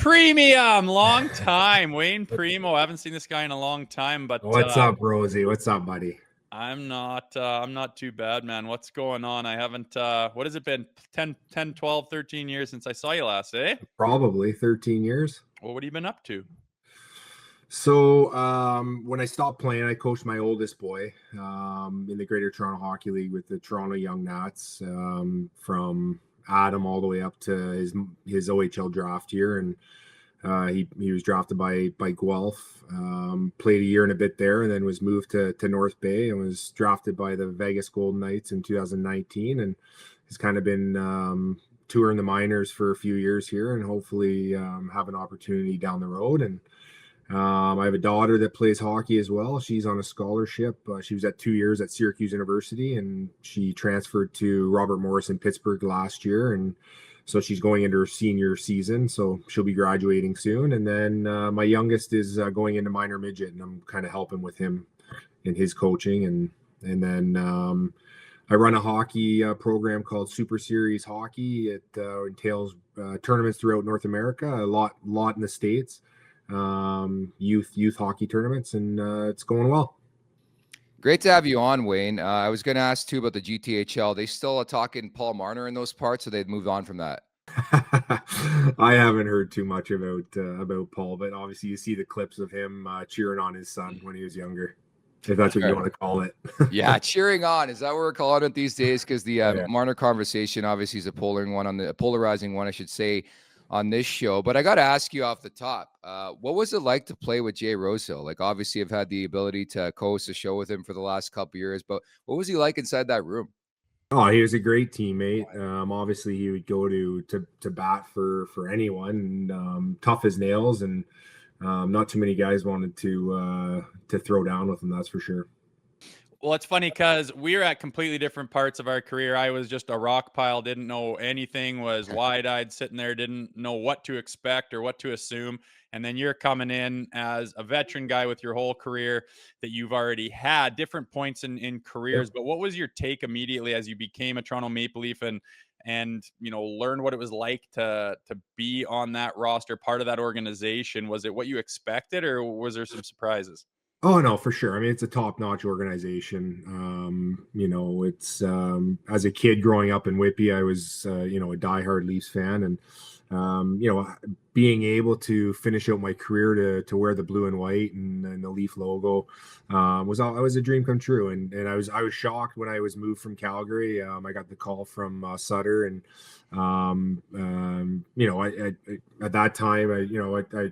Premium, long time. Wayne Primeau. I haven't seen this guy in a long time, but What's up, Rosie? What's up, buddy? I'm not too bad, man. What's going on? I haven't what has it been? 10, 12, 13 years since I saw you last, eh? Probably 13 years. Well, what have you been up to? So when I stopped playing, I coached my oldest boy in the Greater Toronto Hockey League with the Toronto Young Nats from Adam all the way up to his OHL draft year, and he was drafted by Guelph. Played a year and a bit there, and then was moved to North Bay and was drafted by the Vegas Golden Knights in 2019, and has kind of been touring the minors for a few years here, and hopefully have an opportunity down the road. And I have a daughter that plays hockey as well. She's on a scholarship. She was at 2 years at Syracuse University, and she transferred to Robert Morris in Pittsburgh last year. And so she's going into her senior season. So she'll be graduating soon. And then my youngest is going into minor midget, and I'm kind of helping with him in his coaching. And then I run a hockey program called Super Series Hockey. It entails tournaments throughout North America, a lot in the States. Youth hockey tournaments, and it's going well. Great to have you on, Wayne. I was going to ask too about the GTHL. They still are talking Paul Marner in those parts, or they've moved on from that? I haven't heard too much about Paul, but obviously you see the clips of him cheering on his son when he was younger, if that's what you want to call it. Yeah, cheering on. Is that what we're calling it these days? Because the Marner conversation obviously is a polarizing one, I should say, on this show. But I got to ask you off the top, what was it like to play with Jay Rosehill? Like, obviously I've had the ability to co-host a show with him for the last couple of years, but what was he like inside that room? Oh, he was a great teammate. Obviously he would go to bat for anyone, and tough as nails, and not too many guys wanted to throw down with him, that's for sure. Well, it's funny because we're at completely different parts of our career. I was just a rock pile, didn't know anything, was wide-eyed sitting there, didn't know what to expect or what to assume. And then you're coming in as a veteran guy with your whole career that you've already had different points in careers. Yep. But what was your take immediately as you became a Toronto Maple Leaf and learned what it was like to be on that roster, part of that organization? Was it what you expected, or was there some surprises? Oh, no, for sure. I mean, it's a top-notch organization. It's as a kid growing up in Whitby, I was, a diehard Leafs fan, and being able to finish out my career to wear the blue and white and the Leaf logo was a dream come true. And I was shocked when I was moved from Calgary. I got the call from Sutter, and at that time, I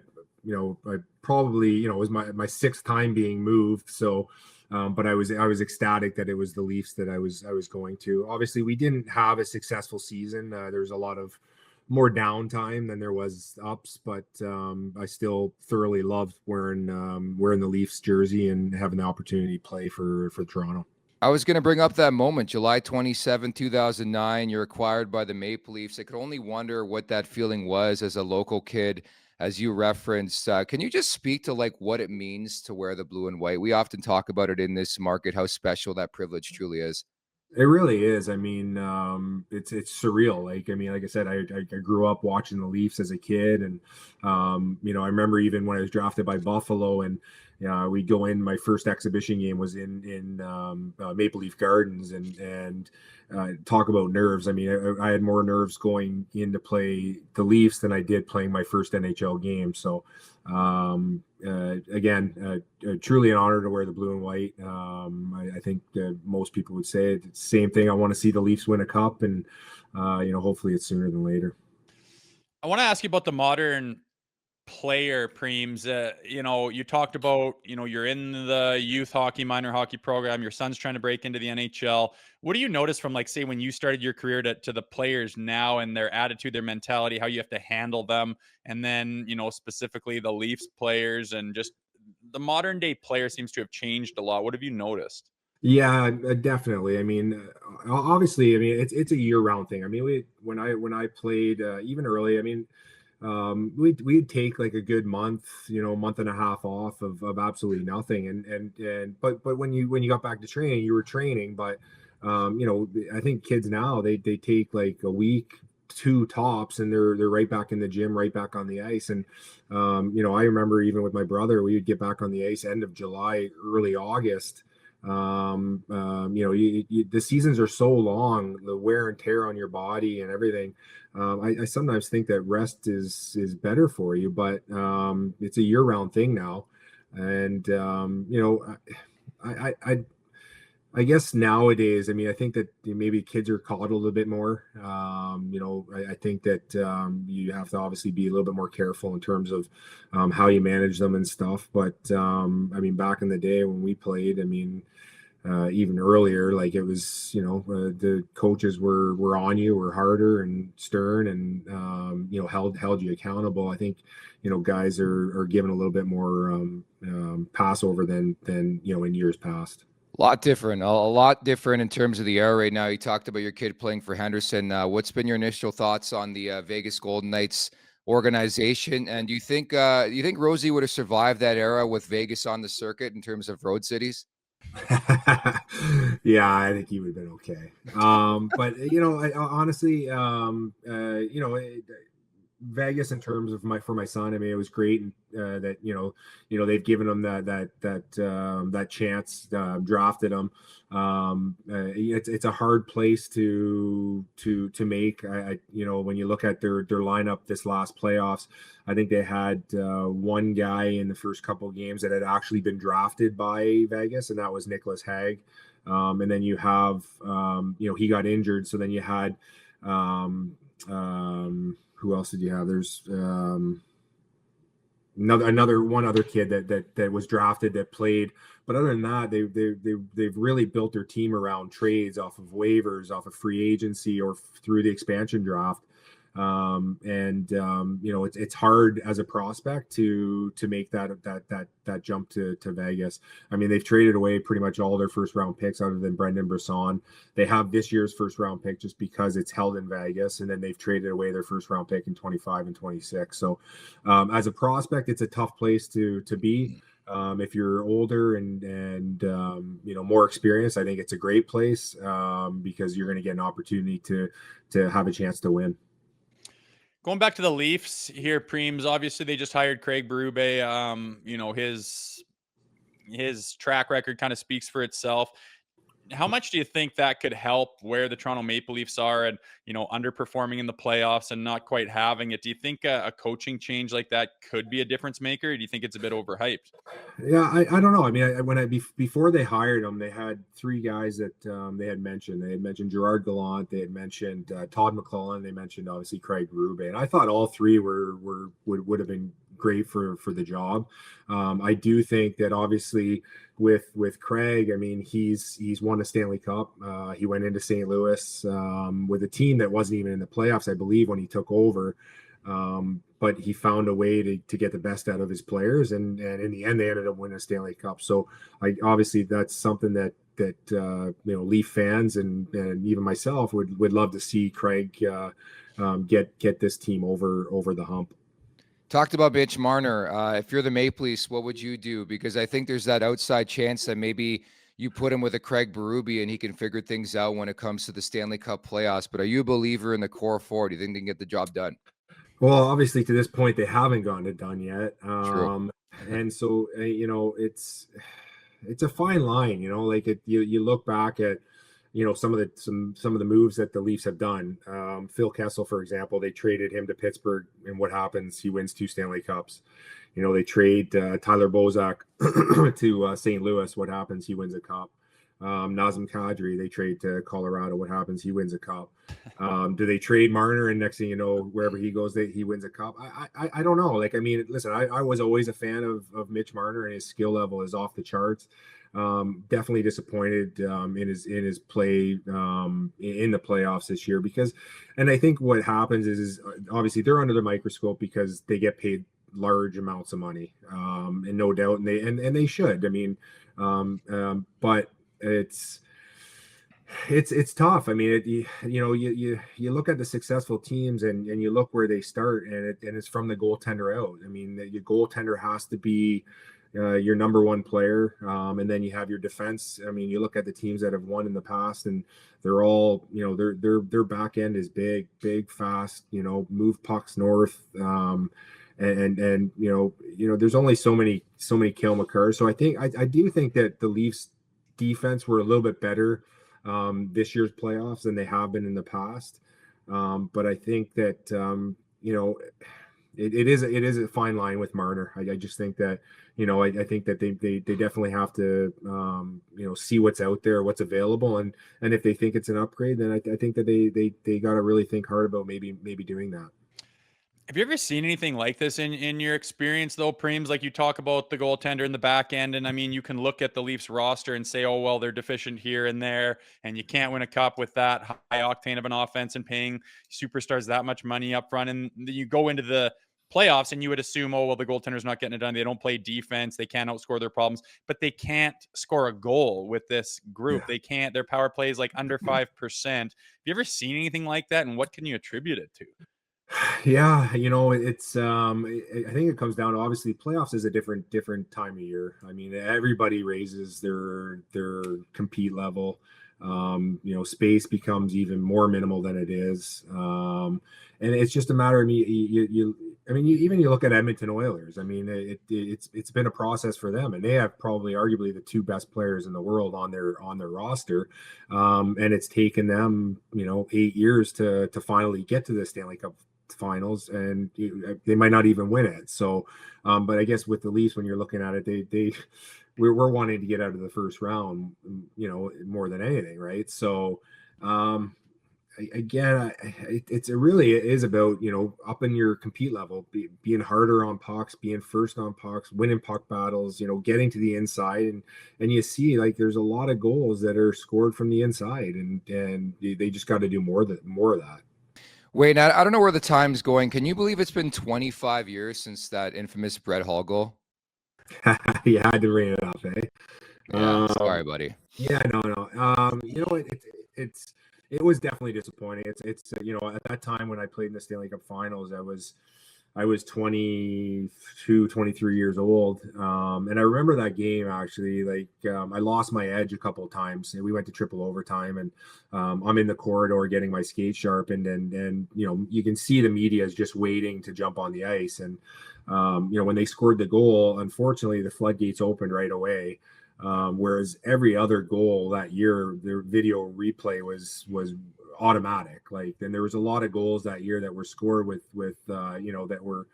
probably, it was my sixth time being moved. So, but I was ecstatic that it was the Leafs that I was going to. Obviously, we didn't have a successful season. There was a lot of more downtime than there was ups, but I still thoroughly loved wearing the Leafs jersey and having the opportunity to play for Toronto. I was going to bring up that moment, July 27, 2009. You're acquired by the Maple Leafs. I could only wonder what that feeling was as a local kid. As you referenced, can you just speak to what it means to wear the blue and white? We often talk about it in this market, how special that privilege truly is. It really is. I mean, it's surreal. Like I said, I grew up watching the Leafs as a kid, and I remember even when I was drafted by Buffalo, and we'd go in. My first exhibition game was in Maple Leaf Gardens, and talk about nerves. I mean, I had more nerves going in to play the Leafs than I did playing my first NHL game. So, again, truly an honor to wear the blue and white. I think most people would say it's the same thing. I want to see the Leafs win a cup, and hopefully it's sooner than later. I want to ask you about the modern player, Preems. You talked about, you're in the youth hockey, minor hockey program. Your son's trying to break into the NHL. What do you notice from, say, when you started your career to the players now and their attitude, their mentality, how you have to handle them? And then, specifically the Leafs players, and just the modern day player seems to have changed a lot. What have you noticed? Yeah, definitely. I mean, obviously, it's a year-round thing. I mean, when I played even early, I mean, we'd take a good month and a half off of absolutely nothing, but when you got back to training, you were training. But I think kids now, they take a week, two tops, and they're right back in the gym, right back on the ice. And I remember even with my brother, we would get back on the ice end of July, early August. The seasons are so long, the wear and tear on your body and everything. I sometimes think that rest is better for you, but it's a year-round thing now. And I guess nowadays, I mean, I think that maybe kids are coddled a bit more. I think that you have to obviously be a little bit more careful in terms of how you manage them and stuff. But I mean, back in the day when we played, I mean, even earlier, like it was, the coaches were on you, were harder and stern, and held you accountable. I think guys are given a little bit more passover than in years past. A lot different in terms of the era right now. You talked about your kid playing for Henderson. What's been your initial thoughts on the Vegas Golden Knights organization? And do you think Rosie would have survived that era with Vegas on the circuit in terms of road cities? Yeah, I think he would have been okay. But I honestly, Vegas in terms of for my son, I mean, it was great that they've given him that chance, drafted him. It's a hard place to make. When you look at their lineup this last playoffs, I think they had one guy in the first couple of games that had actually been drafted by Vegas, and that was Nicholas Hague. And then you have he got injured, so then you had who else did you have? There's one other kid that was drafted that played, but other than that, they've really built their team around trades off of waivers, off of free agency, or through the expansion draft. It's hard as a prospect to make that jump to Vegas. I mean, they've traded away pretty much all their first round picks other than Brendan Brisson. They have this year's first round pick just because it's held in Vegas, and then they've traded away their first round pick in 25 and 26. So as a prospect, it's a tough place to be. If you're older and more experienced, I think it's a great place because you're going to get an opportunity to have a chance to win. Going back to the Leafs here, Preems, obviously they just hired Craig Berube. His track record kind of speaks for itself. How much do you think that could help where the Toronto Maple Leafs are and, underperforming in the playoffs and not quite having it? Do you think a coaching change like that could be a difference maker? Or do you think it's a bit overhyped? Yeah, I don't know. I mean, before they hired him, they had three guys that they had mentioned. They had mentioned Gerard Gallant. They had mentioned Todd McClellan. They mentioned obviously Craig Berube, and I thought all three would have been great for the job. I do think that obviously with Craig, I mean, he's won a Stanley Cup. He went into St. Louis with a team that wasn't even in the playoffs, I believe, when he took over. But he found a way to get the best out of his players, and in the end, they ended up winning a Stanley Cup. So obviously that's something that Leaf fans and even myself would love to see Craig get this team over the hump. Talked about Mitch Marner. If you're the Maple Leafs, what would you do? Because I think there's that outside chance that maybe you put him with a Craig Berube and he can figure things out when it comes to the Stanley Cup playoffs. But are you a believer in the core four? Do you think they can get the job done? Well, obviously to this point, they haven't gotten it done yet. True. And so, it's a fine line, like you look back at, some of the moves that the Leafs have done. Phil Kessel, for example, they traded him to Pittsburgh, and what happens? He wins 2 Stanley Cups. They trade Tyler Bozak to St. Louis. What happens? He wins a cup. Nazem Kadri, they trade to Colorado. What happens? He wins a cup. Do they trade Marner, and next thing you know, wherever he goes, he wins a cup? I don't know. Like, I mean, listen, I was always a fan of Mitch Marner, and his skill level is off the charts. Definitely disappointed in his play in the playoffs this year and I think what happens is obviously they're under the microscope because they get paid large amounts of money, and no doubt, and they should. I mean, but it's tough. I mean, you look at the successful teams and you look where they start, and it's from the goaltender out. I mean, your goaltender has to be your number one player, and then you have your defense. I mean, you look at the teams that have won in the past, and they're all, their back end is big, fast. Move pucks north, and there's only so many kill McCarrs. So I do think that the Leafs defense were a little bit better this year's playoffs than they have been in the past. But I think that it is a fine line with Marner. I just think that I think that they definitely have to see what's out there, what's available, and if they think it's an upgrade, then I think that they got to really think hard about maybe doing that. Have you ever seen anything like this in your experience, though, Preems? Like, you talk about the goaltender in the back end, and I mean, you can look at the Leafs roster and say, oh, well, they're deficient here and there, and you can't win a cup with that high octane of an offense and paying superstars that much money up front. And then you go into the playoffs and you would assume, oh, well, the goaltender's not getting it done. They don't play defense. They can't outscore their problems, but they can't score a goal with this group. Yeah. They can't. Their power play is like under 5%. Have you ever seen anything like that? And what can you attribute it to? Yeah, it's I think it comes down to, obviously, playoffs is a different time of year. I mean, everybody raises their compete level. Space becomes even more minimal than it is. And it's just a matter of you look at Edmonton Oilers. I mean, it's been a process for them, and they have probably arguably the two best players in the world on their roster. And it's taken them, 8 years to finally get to the Stanley Cup finals, and they might not even win it. So but I guess with the Leafs, when you're looking at it, we're wanting to get out of the first round, more than anything, right? So again, it really is about upping your compete level, being harder on pucks, being first on pucks, winning puck battles, getting to the inside, and you see, like, there's a lot of goals that are scored from the inside, and they just got to do more of that. Wait, I don't know where the time's going. Can you believe it's been 25 years since that infamous Brett Hall goal? You had to bring it up, eh? Yeah, sorry, buddy. Yeah, no. It was definitely disappointing. It's at that time when I played in the Stanley Cup Finals, I was 22, 23 years old. And I remember that game, actually. Like, I lost my edge a couple of times, and we went to triple overtime, and I'm in the corridor getting my skate sharpened, and you can see the media is just waiting to jump on the ice. And when they scored the goal, unfortunately, the floodgates opened right away. Whereas every other goal that year, their video replay was automatic. Like, then there was a lot of goals that year that were scored with that were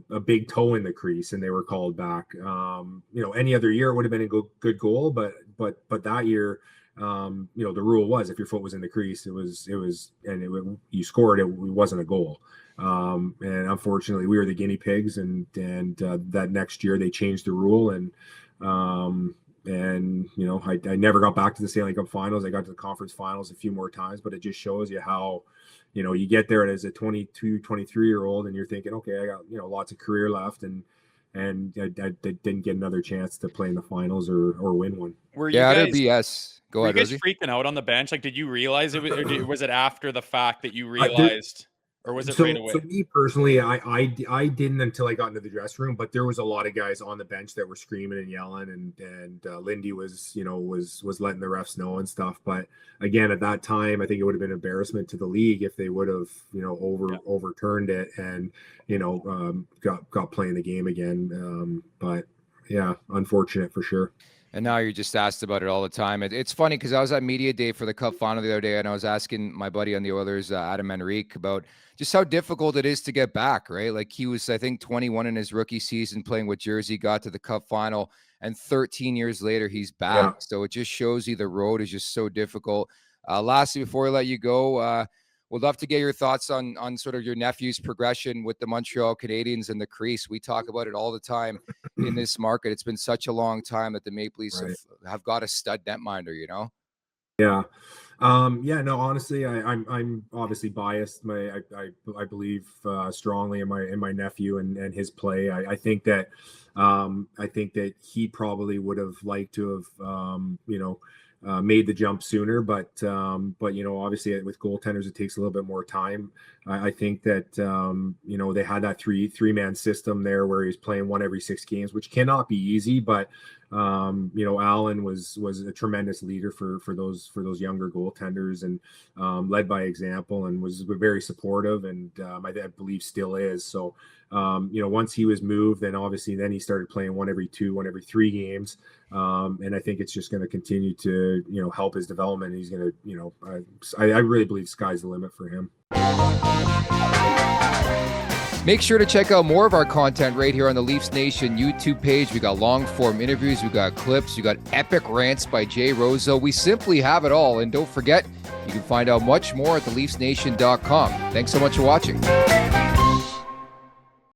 a big toe in the crease, and they were called back. Any other year it would have been a good goal, but that year, the rule was, if your foot was in the crease, you scored, it wasn't a goal. And unfortunately, we were the guinea pigs, and that next year they changed the rule, and I never got back to the Stanley Cup Finals. I got to the conference finals a few more times, but it just shows you how, you get there as a 22, 23-year-old, and you're thinking, okay, I got, lots of career left, and I didn't get another chance to play in the finals or win one. Were you guys, BS. Go ahead, were you guys freaking out on the bench? Like, did you realize it was, or was it after the fact that you realized? Or was it right away? So me personally, I didn't until I got into the dressing room, but there was a lot of guys on the bench that were screaming and yelling, and Lindy was letting the refs know and stuff. But again, at that time, I think it would have been an embarrassment to the league if they would have overturned it and got playing the game again. But yeah, unfortunate for sure. And now you're just asked about it all the time. It's funny because I was at media day for the Cup final the other day, and I was asking my buddy on the Oilers, Adam Henrique, about just how difficult it is to get back, right? Like, he was, I think, 21 in his rookie season playing with Jersey, got to the Cup final, and 13 years later, he's back. Yeah. So it just shows you the road is just so difficult. Lastly, before I let you go, we'd love to get your thoughts on sort of your nephew's progression with the Montreal Canadiens and the crease. We talk about it all the time in this market. It's been such a long time that the Maple Leafs have got a stud netminder, Yeah. No, honestly, I'm obviously biased. I believe strongly in my nephew and his play. I think that he probably would have liked to have made the jump sooner, but obviously with goaltenders it takes a little bit more time. I think that they had that three-man system there where he's playing one every 6 games, which cannot be easy, but Allen was a tremendous leader for those younger goaltenders, and led by example, and was very supportive, and I believe still is. So once he was moved, then he started playing one every 2, one every 3 games. And I think it's just going to continue to, help his development. He's going to, I really believe sky's the limit for him. Make sure to check out more of our content right here on the Leafs Nation YouTube page. We got long form interviews, we got clips, we got epic rants by Jay Rosehill. We simply have it all. And don't forget, you can find out much more at theleafsnation.com. Thanks so much for watching.